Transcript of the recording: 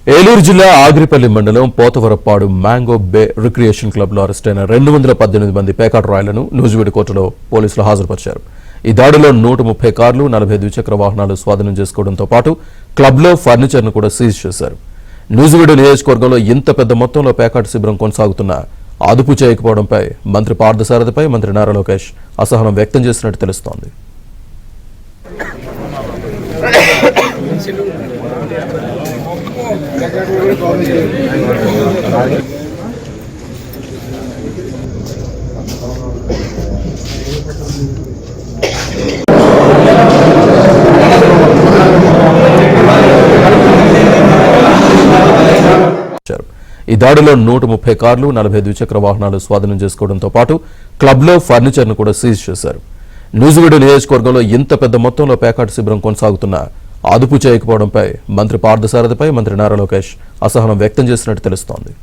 ఏలూరు జిల్లా ఆగిరిపల్లి మండలం పోతవరపాడు మ్యాంగో బే రిక్రియేషన్ క్లబ్లో అరెస్టైన 218 మంది పేకాట రాయలను నూజివీడు కోర్టులో పోలీసులు హాజరుపరిచారు. ఈ దాడిలో 130 కార్లు, 40 ద్విచక్ర వాహనాలు స్వాధీనం చేసుకోవడంతో పాటు క్లబ్లో ఫర్నిచర్ను కూడా సీజ్ చేశారు. నూజివీడు నియోజకవర్గంలో ఇంత పెద్ద మొత్తంలో పేకాట శిబిరం కొనసాగుతున్నా అదుపు చేయకపోవడంపై మంత్రి పార్థసారథిపై మంత్రి నారా లోకేష్ అసహనం వ్యక్తం చేసినట్టు తెలుస్తోంది. ఈ దాడిలో 130 కార్లు, 40 ద్విచక్ర వాహనాలు స్వాధీనం చేసుకోవడంతో పాటు క్లబ్లో ఫర్నిచర్ను కూడా సీజ్ చేశారు. నూజివీడు నియోజకవర్గంలో ఇంత పెద్ద మొత్తంలో పేకాట శిబిరం కొనసాగుతున్నా అదుపు చేయకపోవడంపై మంత్రి పార్థసారథిపై మంత్రి నారా లోకేష్ అసహనం వ్యక్తం చేసినట్టు తెలుస్తోంది.